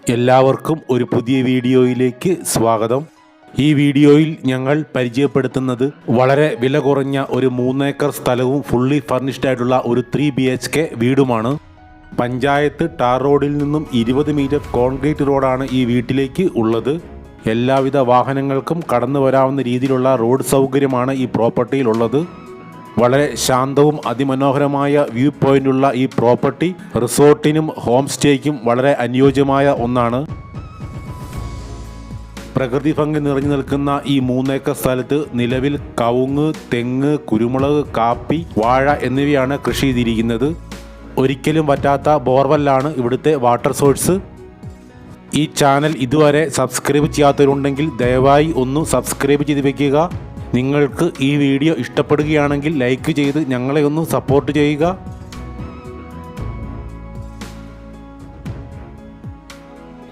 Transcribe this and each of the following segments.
എല്ലാവർക്കും ഒരു പുതിയ വീഡിയോയിലേക്ക് സ്വാഗതം. ഈ വീഡിയോയിൽ ഞങ്ങൾ പരിചയപ്പെടുത്തുന്നത് വളരെ വില കുറഞ്ഞ ഒരു 3 ഏക്കർ സ്ഥലവും ഫുള്ളി ഫർണിഷ്ഡ് ആയിട്ടുള്ള ഒരു 3 BHK വീടുമാണ്. പഞ്ചായത്ത് ടാർ റോഡിൽ നിന്നും 20 മീറ്റർ കോൺക്രീറ്റ് റോഡാണ് ഈ വീട്ടിലേക്ക് ഉള്ളത്. എല്ലാവിധ വാഹനങ്ങൾക്കും കടന്നു വരാവുന്ന രീതിയിലുള്ള റോഡ് സൗകര്യമാണ് ഈ പ്രോപ്പർട്ടിയിൽ ഉള്ളത്. വളരെ ശാന്തവും അതിമനോഹരമായ വ്യൂ പോയിൻ്റുള്ള ഈ പ്രോപ്പർട്ടി റിസോർട്ടിനും ഹോം സ്റ്റേക്കും വളരെ അനുയോജ്യമായ ഒന്നാണ്. പ്രകൃതി ഭംഗി നിറഞ്ഞു നിൽക്കുന്ന ഈ 3 ഏക്കർ സ്ഥലത്ത് നിലവിൽ കവുങ്ങ്, തെങ്ങ്, കുരുമുളക്, കാപ്പി, വാഴ എന്നിവയാണ് കൃഷി ചെയ്തിരിക്കുന്നത്. ഒരിക്കലും വറ്റാത്ത ബോർവെല്ലാണ് ഇവിടുത്തെ വാട്ടർ സോഴ്സ്. ഈ ചാനൽ ഇതുവരെ സബ്സ്ക്രൈബ് ചെയ്യാത്തവരുണ്ടെങ്കിൽ ദയവായി ഒന്ന് സബ്സ്ക്രൈബ് ചെയ്ത് വയ്ക്കുക. നിങ്ങൾക്ക് ഈ വീഡിയോ ഇഷ്ടപ്പെടുകയാണെങ്കിൽ ലൈക്ക് ചെയ്ത് ഞങ്ങളെ ഒന്ന് സപ്പോർട്ട് ചെയ്യുക.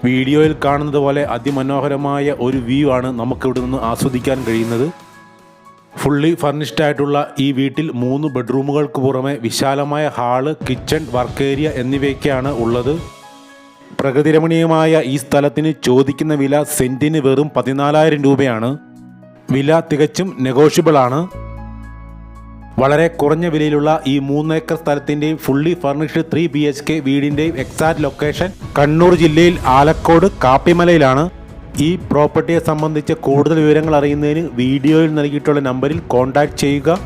വീഡിയോയിൽ കാണുന്നത് പോലെ അതിമനോഹരമായ ഒരു വ്യൂ ആണ് നമുക്കിവിടെ നിന്ന് ആസ്വദിക്കാൻ കഴിയുന്നത്. ഫുള്ളി ഫർണിഷ്ഡ് ആയിട്ടുള്ള ഈ വീട്ടിൽ 3 ബെഡ്റൂമുകൾക്ക് പുറമെ വിശാലമായ ഹാള്, കിച്ചൺ, വർക്ക് ഏരിയ എന്നിവയൊക്കെയാണ് ഉള്ളത്. പ്രകൃതിരമണീയമായ ഈ സ്ഥലത്തിന് ചോദിക്കുന്ന വില സെൻറ്റിന് വെറും 14,000 രൂപയാണ്. വില തികച്ചും നെഗോഷ്യബിൾ ആണ്. വളരെ കുറഞ്ഞ വിലയിലുള്ള ഈ 3 ഏക്കർ സ്ഥലത്തിൻ്റെയും ഫുള്ളി ഫർണിഷ്ഡ് 3 BHK വീടിൻ്റെയും എക്സാക്ട് ലൊക്കേഷൻ കണ്ണൂർ ജില്ലയിൽ ആലക്കോട് കാപ്പിമലയിലാണ്. ഈ പ്രോപ്പർട്ടിയെ സംബന്ധിച്ച് കൂടുതൽ വിവരങ്ങൾ അറിയുന്നതിന് വീഡിയോയിൽ നൽകിയിട്ടുള്ള നമ്പറിൽ കോൺടാക്റ്റ് ചെയ്യുക.